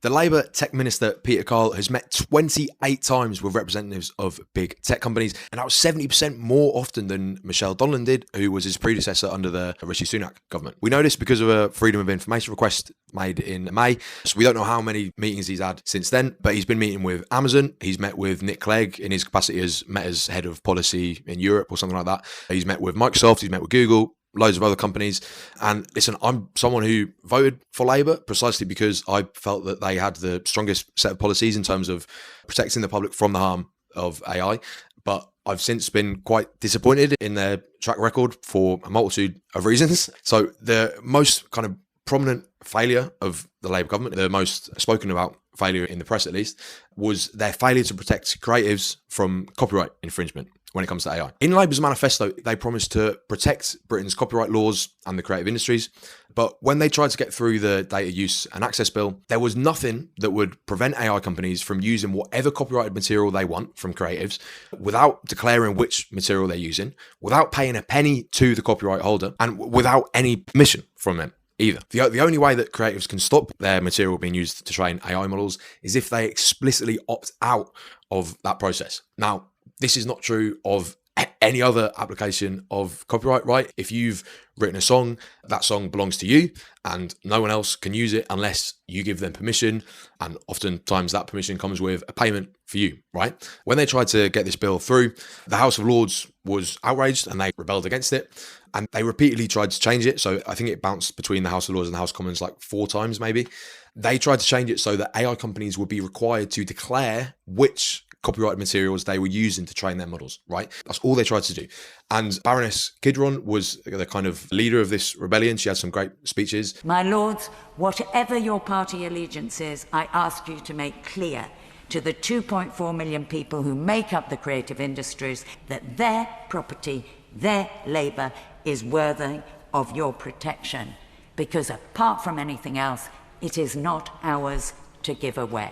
The Labour Tech Minister, Peter Kyle, has met 28 times with representatives of big tech companies, and that was 70% more often than Michelle Donlan did, who was his predecessor under the Rishi Sunak government. We know this because of a Freedom of Information request made in May, so we don't know how many meetings he's had since then, but he's been meeting with Amazon, he's met with Nick Clegg in his capacity as Meta's head of policy in Europe or something like that, he's met with Microsoft, he's met with Google, loads of other companies. And listen, I'm someone who voted for Labour precisely because I felt that they had the strongest set of policies in terms of protecting the public from the harm of AI. But I've since been quite disappointed in their track record for a multitude of reasons. So the most kind of prominent failure of the Labour government, the most spoken about failure in the press at least, was their failure to protect creatives from copyright infringement when it comes to AI. In Labour's manifesto, they promised to protect Britain's copyright laws and the creative industries. But when they tried to get through the data use and access bill, there was nothing that would prevent AI companies from using whatever copyrighted material they want from creatives without declaring which material they're using, without paying a penny to the copyright holder, and without any permission from them either. The only way that creatives can stop their material being used to train AI models is if they explicitly opt out of that process. Now, this is not true of any other application of copyright, right? If you've written a song, that song belongs to you and no one else can use it unless you give them permission. And oftentimes that permission comes with a payment for you, right? When they tried to get this bill through, the House of Lords was outraged and they rebelled against it. And they repeatedly tried to change it. So I think it bounced between the House of Lords and the House of Commons like 4 times maybe. They tried to change it so that AI companies would be required to declare which copyrighted materials they were using to train their models, right? That's all they tried to do. And Baroness Kidron was the kind of leader of this rebellion. She had some great speeches. My lords, whatever your party allegiance is, I ask you to make clear to the 2.4 million people who make up the creative industries that their property, their labour is worthy of your protection. Because apart from anything else, it is not ours to give away.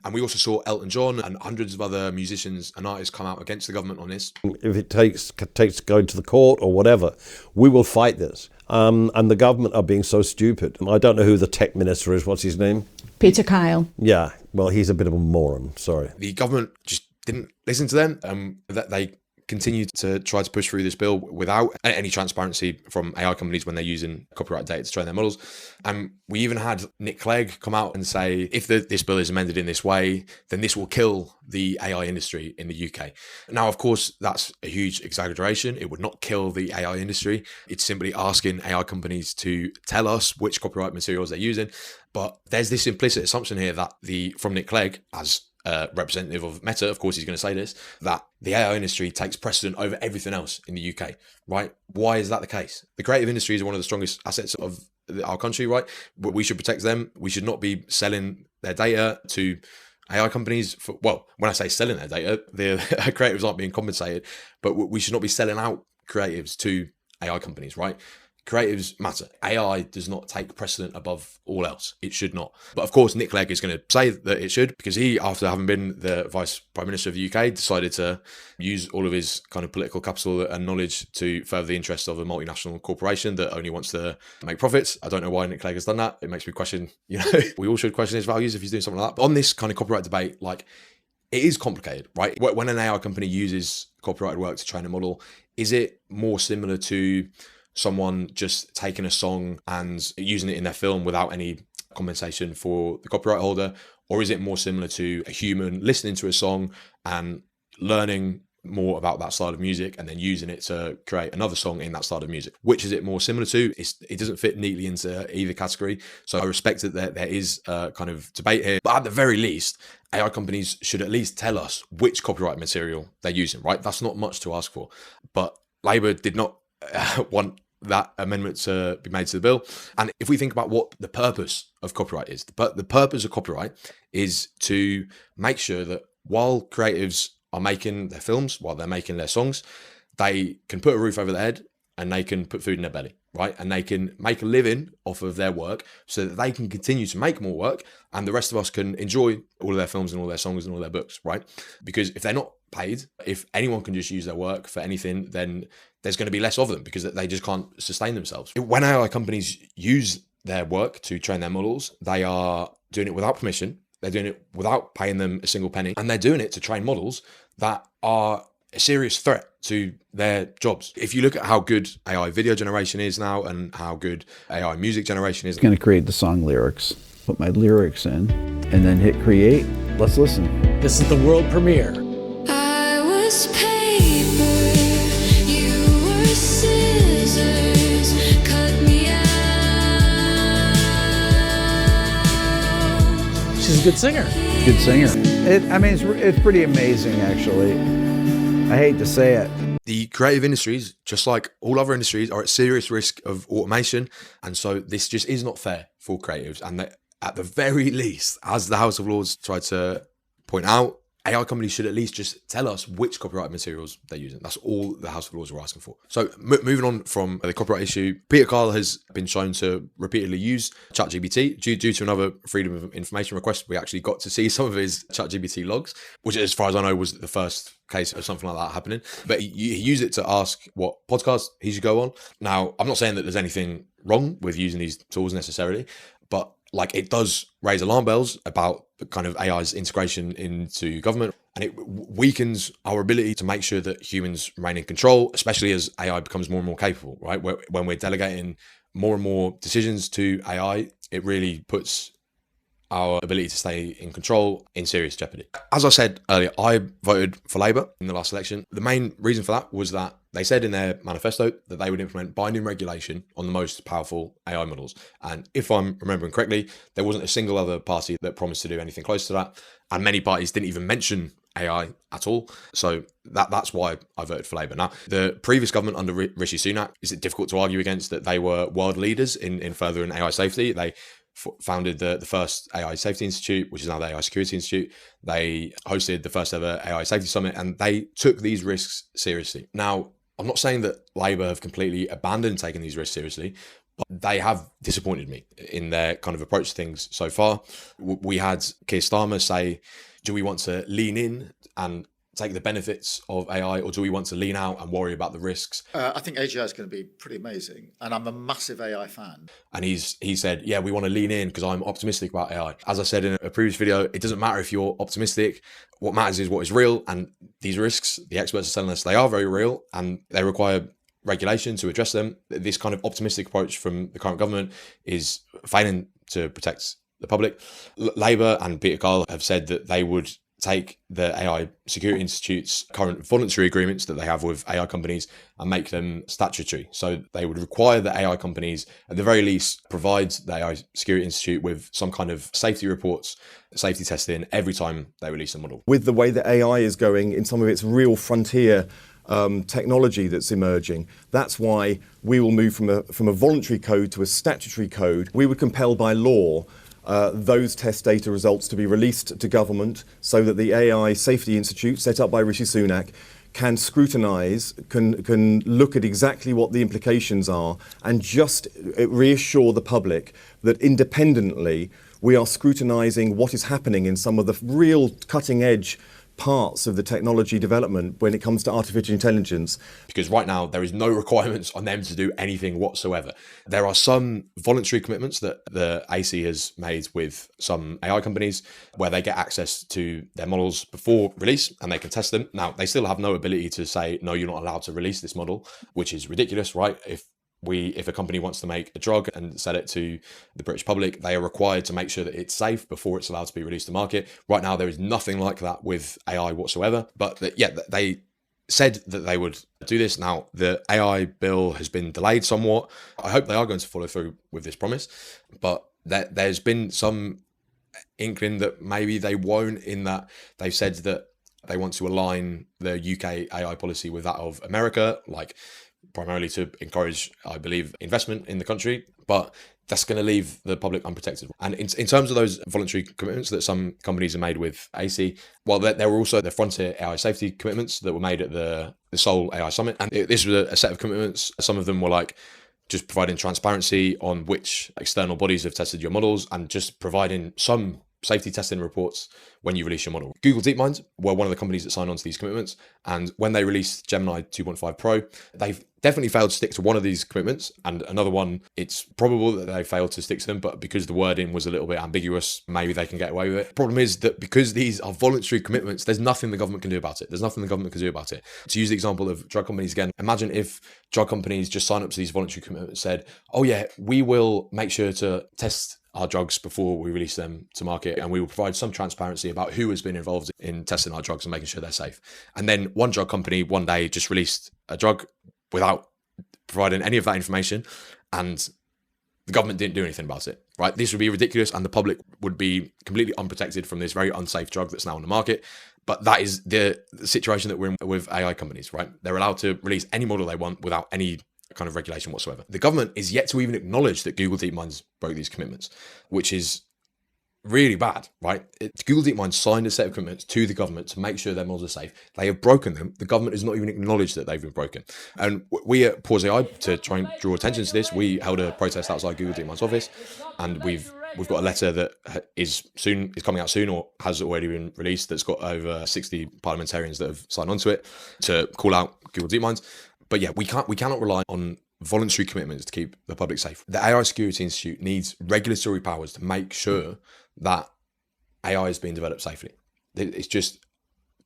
And we also saw Elton John and hundreds of other musicians and artists come out against the government on this. If it takes going to the court or whatever, we will fight this. And the government are being so stupid. I don't know who the tech minister is. What's his name? Peter Kyle. Yeah, well, he's a bit of a moron. Sorry. The government just didn't listen to them. That they continued to try to push through this bill without any transparency from AI companies when they're using copyright data to train their models. And we even had Nick Clegg come out and say, if this bill is amended in this way, then this will kill the AI industry in the UK. Now, of course, that's a huge exaggeration. It would not kill the AI industry. It's simply asking AI companies to tell us which copyright materials they're using. But there's this implicit assumption here that from Nick Clegg, as representative of Meta, of course he's going to say this, that the AI industry takes precedent over everything else in the UK, right? Why is that the case? The creative industry is one of the strongest assets of our country, right? But we should protect them. We should not be selling their data to AI companies. Well, when I say selling their data, the creatives aren't being compensated, but we should not be selling out creatives to AI companies, right? Creatives matter. AI does not take precedent above all else. It should not. But of course, Nick Clegg is going to say that it should, because he, after having been the Vice Prime Minister of the UK, decided to use all of his kind of political capital and knowledge to further the interests of a multinational corporation that only wants to make profits. I don't know why Nick Clegg has done that. It makes me question, we all should question his values if he's doing something like that. But on this kind of copyright debate, like, it is complicated, right? When an AI company uses copyrighted work to train a model, is it more similar to someone just taking a song and using it in their film without any compensation for the copyright holder? Or is it more similar to a human listening to a song and learning more about that style of music and then using it to create another song in that style of music? Which is it more similar to? It doesn't fit neatly into either category. So I respect that there is a kind of debate here. But at the very least, AI companies should at least tell us which copyright material they're using, right? That's not much to ask for. But Labour did not want that amendment to be made to the bill. And if we think about what the purpose of copyright is, the purpose of copyright is to make sure that while creatives are making their films, while they're making their songs, they can put a roof over their head and they can put food in their belly, right? And they can make a living off of their work so that they can continue to make more work and the rest of us can enjoy all of their films and all their songs and all their books, right? Because if they're not paid, if anyone can just use their work for anything, then there's going to be less of them because they just can't sustain themselves. When AI companies use their work to train their models. They are doing it without permission. They're doing it without paying them a single penny. And they're doing it to train models that are a serious threat to their jobs. If you look at how good AI video generation is now and how good AI music generation is. I'm going to create the song lyrics, put my lyrics in, and then hit create. Let's listen. This is the world premiere. I was paper, you were scissors, cut me out. She's a good singer. Good singer. It's pretty amazing, actually. I hate to say it. The creative industries, just like all other industries, are at serious risk of automation. And so this just is not fair for creatives. And that at the very least, as the House of Lords tried to point out, AI companies should at least just tell us which copyright materials they're using. That's all the House of Lords were asking for. So moving on from the copyright issue, Peter Kyle has been shown to repeatedly use ChatGPT. Due to another Freedom of Information request, we actually got to see some of his ChatGPT logs, which as far as I know was the first case of something like that happening. But he used it to ask what podcast he should go on. Now, I'm not saying that there's anything wrong with using these tools necessarily, but like it does raise alarm bells about the kind of AI's integration into government, and it weakens our ability to make sure that humans remain in control, especially as AI becomes more and more capable, right? When we're delegating more and more decisions to AI, it really puts our ability to stay in control in serious jeopardy. As I said earlier, I voted for Labour in the last election. The main reason for that was that they said in their manifesto that they would implement binding regulation on the most powerful AI models. And if I'm remembering correctly, there wasn't a single other party that promised to do anything close to that. And many parties didn't even mention AI at all. So that's why I voted for Labour. Now, the previous government under Rishi Sunak, is it difficult to argue against that they were world leaders in furthering AI safety? They founded the first AI Safety Institute, which is now the AI Security Institute. They hosted the first ever AI Safety Summit, and they took these risks seriously. Now, I'm not saying that Labour have completely abandoned taking these risks seriously, but they have disappointed me in their kind of approach to things so far. We had Keir Starmer say, do we want to lean in and take the benefits of AI, or do we want to lean out and worry about the risks? I think AGI is going to be pretty amazing, and I'm a massive AI fan. And he said, yeah, we want to lean in because I'm optimistic about AI. As I said in a previous video, it doesn't matter if you're optimistic. What matters is what is real, and these risks, the experts are telling us they are very real, and they require regulation to address them. This kind of optimistic approach from the current government is failing to protect the public. Labour and Peter Kyle have said that they would take the AI Security Institute's current voluntary agreements that they have with AI companies and make them statutory. So they would require the AI companies, at the very least, provide the AI Security Institute with some kind of safety reports, safety testing every time they release a model. With the way that AI is going in some of its real frontier technology that's emerging, that's why we will move from a voluntary code to a statutory code. We would compel by law those test data results to be released to government so that the AI Safety Institute, set up by Rishi Sunak, can scrutinise, can look at exactly what the implications are, and just reassure the public that independently we are scrutinising what is happening in some of the real cutting-edge parts of the technology development when it comes to artificial intelligence. Because right now there is no requirements on them to do anything whatsoever. There are some voluntary commitments that the AC has made with some AI companies where they get access to their models before release and they can test them. Now, they still have no ability to say, no, you're not allowed to release this model, which is ridiculous, right? If a company wants to make a drug and sell it to the British public, they are required to make sure that it's safe before it's allowed to be released to market. Right now, there is nothing like that with AI whatsoever. But they said that they would do this. Now, the AI bill has been delayed somewhat. I hope they are going to follow through with this promise. But there's been some inkling that maybe they won't, in that they've said that they want to align the UK AI policy with that of America, like primarily to encourage, I believe, investment in the country, but that's going to leave the public unprotected. And in terms of those voluntary commitments that some companies have made with AC, well, there were also the Frontier AI Safety commitments that were made at the Seoul AI Summit. And this was a set of commitments. Some of them were like just providing transparency on which external bodies have tested your models and just providing some safety testing reports when you release your model. Google DeepMind were one of the companies that signed on to these commitments. And when they released Gemini 2.5 Pro, they've definitely failed to stick to one of these commitments. And another one, it's probable that they failed to stick to them, but because the wording was a little bit ambiguous, maybe they can get away with it. Problem is that because these are voluntary commitments, there's nothing the government can do about it. To use the example of drug companies again, imagine if drug companies just sign up to these voluntary commitments, said, oh yeah, we will make sure to test our drugs before we release them to market, and we will provide some transparency about who has been involved in testing our drugs and making sure they're safe. And then one drug company one day just released a drug without providing any of that information, and the government didn't do anything about it, right? This would be ridiculous, and the public would be completely unprotected from this very unsafe drug that's now on the market. But that is the situation that we're in with AI companies, right? They're allowed to release any model they want without any kind of regulation whatsoever. The government is yet to even acknowledge that Google DeepMind broke these commitments, which is really bad, right? Google DeepMind signed a set of commitments to the government to make sure their models are safe. They have broken them. The government has not even acknowledged that they've been broken. And we at Pause AI, to try and draw attention to this, we held a protest outside Google DeepMind's office, and we've got a letter that is coming out soon, or has already been released, that's got over 60 parliamentarians that have signed onto it to call out Google DeepMind. But yeah, we cannot rely on voluntary commitments to keep the public safe. The AI Security Institute needs regulatory powers to make sure that AI is being developed safely. It's just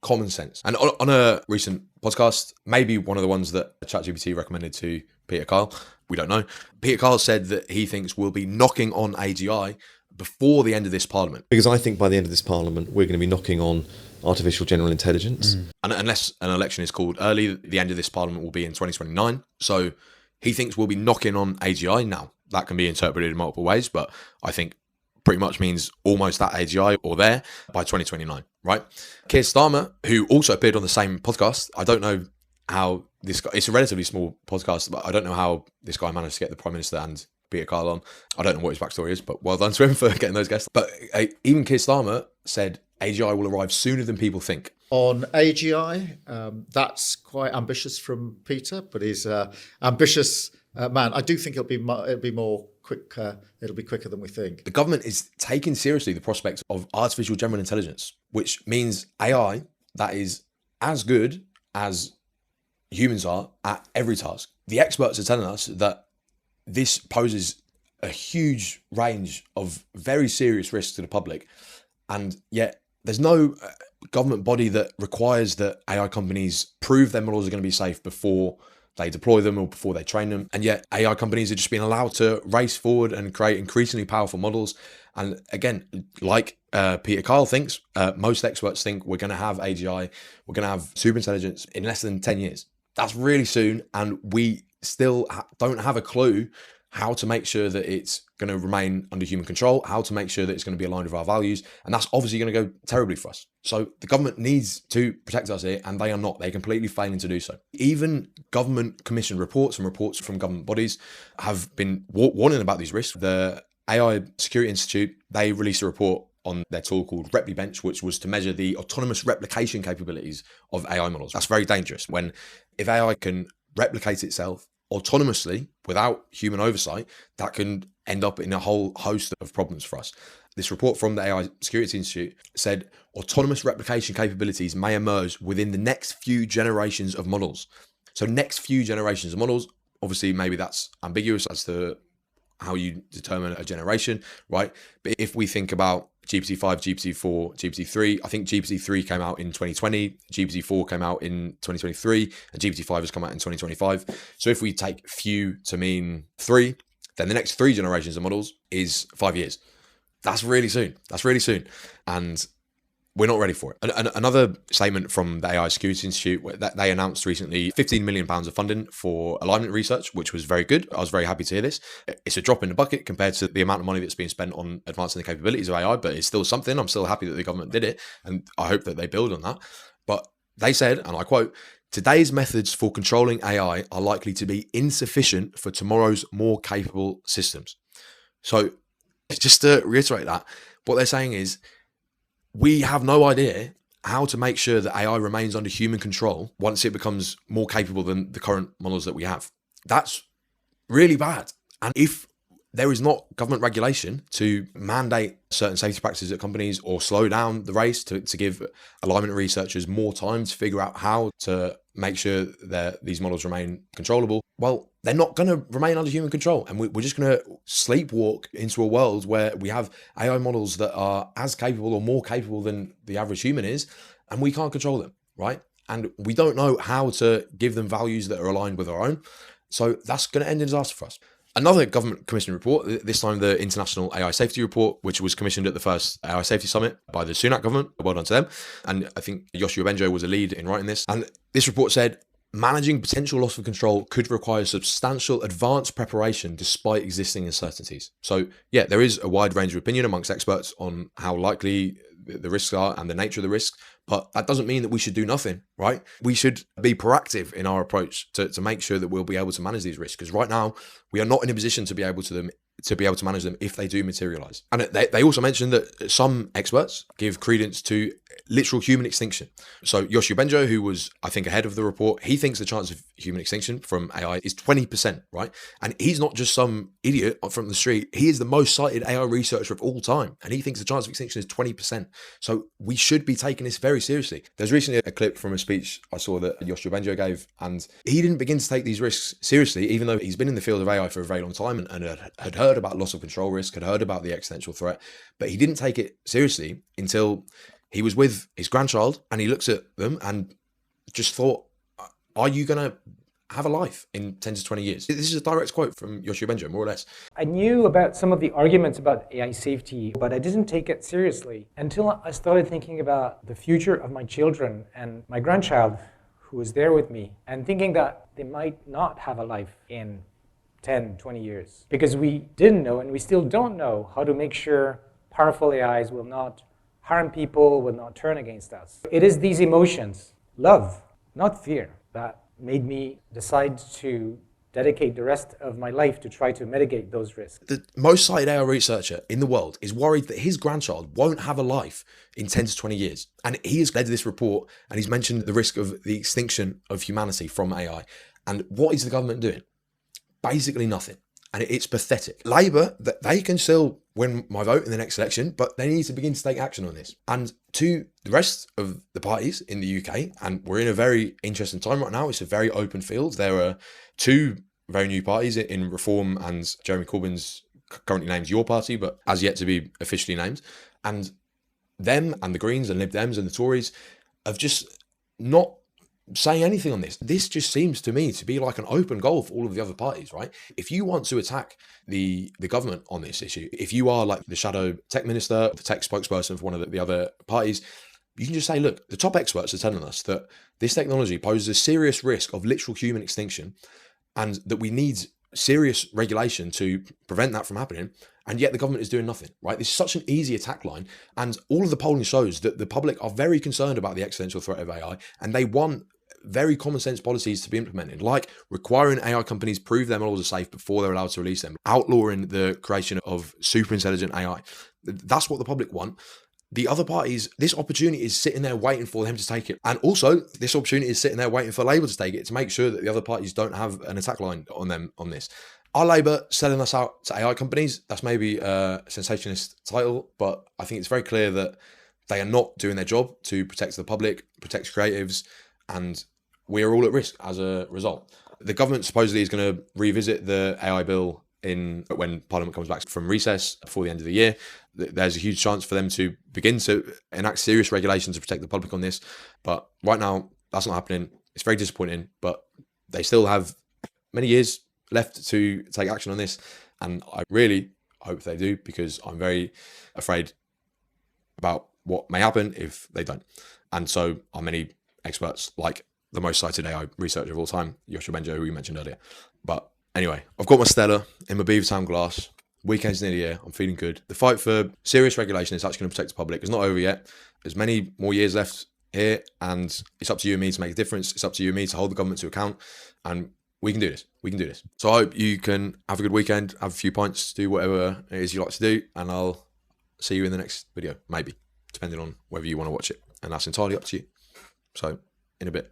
common sense. And on a recent podcast, maybe one of the ones that ChatGPT recommended to Peter Kyle, we don't know, Peter Kyle said that he thinks we'll be knocking on AGI before the end of this parliament. Because I think by the end of this parliament, we're going to be knocking on artificial general intelligence. And unless an election is called early, the end of this parliament will be in 2029. So he thinks we'll be knocking on AGI. Now, that can be interpreted in multiple ways, but I think pretty much means almost at AGI or there by 2029, right? Keir Starmer, who also appeared on the same podcast, I don't know how this guy, it's a relatively small podcast, but I don't know how this guy managed to get the Prime Minister and Peter Kyle on. I don't know what his backstory is, but well done to him for getting those guests. But even Keir Starmer said AGI will arrive sooner than people think. On AGI, that's quite ambitious from Peter, but he's an ambitious man. I do think it'll be more quick. It'll be quicker than we think. The government is taking seriously the prospect of artificial general intelligence, which means AI that is as good as humans are at every task. The experts are telling us that this poses a huge range of very serious risks to the public, and yet there's no government body that requires that AI companies prove their models are going to be safe before they deploy them or before they train them. And yet AI companies are just being allowed to race forward and create increasingly powerful models. And again, like Peter Kyle thinks, most experts think we're going to have AGI, we're going to have superintelligence in less than 10 years. That's really soon. And we still don't have a clue how to make sure that it's going to remain under human control, how to make sure that it's going to be aligned with our values. And that's obviously going to go terribly for us. So the government needs to protect us here, and they are not. They're completely failing to do so. Even government commissioned reports and reports from government bodies have been warning about these risks. The AI Security Institute, they released a report on their tool called RepliBench, which was to measure the autonomous replication capabilities of AI models. That's very dangerous. If AI can replicate itself autonomously without human oversight, that can end up in a whole host of problems for us. This report from the AI Security Institute said autonomous replication capabilities may emerge within the next few generations of models. So next few generations of models, obviously maybe that's ambiguous as to how you determine a generation, right? But if we think about GPT-5, GPT-4, GPT-3, I think GPT-3 came out in 2020, GPT-4 came out in 2023, and GPT-5 has come out in 2025. So if we take few to mean 3, then the next 3 generations of models is 5 years. That's really soon. And we're not ready for it. Another statement from the AI Security Institute, that they announced recently £15 million of funding for alignment research, which was very good. I was very happy to hear this. It's a drop in the bucket compared to the amount of money that's being spent on advancing the capabilities of AI, but it's still something. I'm still happy that the government did it, and I hope that they build on that. But they said, and I quote, "Today's methods for controlling AI are likely to be insufficient for tomorrow's more capable systems." So just to reiterate that, what they're saying is, we have no idea how to make sure that AI remains under human control once it becomes more capable than the current models that we have. That's really bad. And if there is not government regulation to mandate certain safety practices at companies or slow down the race to give alignment researchers more time to figure out how to make sure that these models remain controllable, well, they're not going to remain under human control. And we're just going to sleepwalk into a world where we have AI models that are as capable or more capable than the average human is, and we can't control them, right? And we don't know how to give them values that are aligned with our own. So that's going to end in disaster for us. Another government commissioned report, this time the International AI Safety Report, which was commissioned at the first AI Safety Summit by the Sunak government. Well done to them. And I think Yoshua Benjo was a lead in writing this. And this report said, managing potential loss of control could require substantial advanced preparation despite existing uncertainties. So yeah, there is a wide range of opinion amongst experts on how likely the risks are and the nature of the risk, but that doesn't mean that we should do nothing, right? We should be proactive in our approach to make sure that we'll be able to manage these risks, because right now we are not in a position to be able to manage them if they do materialize. And they also mentioned that some experts give credence to literal human extinction. So Yoshua Benjo, who was, I think, ahead of the report, he thinks the chance of human extinction from AI is 20%, right? And he's not just some idiot from the street. He is the most cited AI researcher of all time. And he thinks the chance of extinction is 20%. So we should be taking this very seriously. There's recently a clip from a speech I saw that Yoshua Benjo gave, and he didn't begin to take these risks seriously, even though he's been in the field of AI for a very long time and had heard about loss of control risk, had heard about the existential threat, but he didn't take it seriously until he was with his grandchild and he looks at them and just thought, are you going to have a life in 10 to 20 years? This is a direct quote from Yoshua Benjo, more or less. I knew about some of the arguments about AI safety, but I didn't take it seriously until I started thinking about the future of my children and my grandchild who was there with me, and thinking that they might not have a life in 10, 20 years. Because we didn't know, and we still don't know, how to make sure powerful AIs will not harm people, will not turn against us. It is these emotions, love, not fear, that made me decide to dedicate the rest of my life to try to mitigate those risks. The most cited AI researcher in the world is worried that his grandchild won't have a life in 10 to 20 years. And he has led this report, and he's mentioned the risk of the extinction of humanity from AI. And what is the government doing? Basically nothing. And it's pathetic. Labour, they can still win my vote in the next election, but they need to begin to take action on this. And to the rest of the parties in the UK, and we're in a very interesting time right now, it's a very open field. There are two very new parties in Reform and Jeremy Corbyn's currently named Your Party, but as yet to be officially named. And them and the Greens and Lib Dems and the Tories have just not saying anything on this. This just seems to me to be like an open goal for all of the other parties, right? If you want to attack the government on this issue, if you are like the shadow tech minister, the tech spokesperson for one of the other parties, you can just say, look, the top experts are telling us that this technology poses a serious risk of literal human extinction and that we need serious regulation to prevent that from happening. And yet the government is doing nothing, right? This is such an easy attack line. And all of the polling shows that the public are very concerned about the existential threat of AI, and they want very common sense policies to be implemented, like requiring AI companies prove their models are safe before they're allowed to release them, outlawing the creation of super intelligent AI. That's what the public want. The other parties, this opportunity is sitting there waiting for them to take it. And also, this opportunity is sitting there waiting for Labour to take it, to make sure that the other parties don't have an attack line on them on this. Are Labour selling us out to AI companies? That's maybe a sensationalist title, but I think it's very clear that they are not doing their job to protect the public, protect creatives, and we're all at risk as a result. The government supposedly is going to revisit the AI bill when Parliament comes back from recess before the end of the year. There's a huge chance for them to begin to enact serious regulations to protect the public on this. But right now, that's not happening. It's very disappointing, but they still have many years left to take action on this. And I really hope they do, because I'm very afraid about what may happen if they don't. And so are many experts, like the most cited AI researcher of all time, Yoshua Benjo, who we mentioned earlier. But anyway, I've got my Stella in my Beavertown glass. Weekend's nearly here. I'm feeling good. The fight for serious regulation is actually going to protect the public. It's not over yet. There's many more years left here, and it's up to you and me to make a difference. It's up to you and me to hold the government to account, and we can do this. We can do this. So I hope you can have a good weekend, have a few pints, do whatever it is you like to do, and I'll see you in the next video, maybe, depending on whether you want to watch it. And that's entirely up to you. So, in a bit.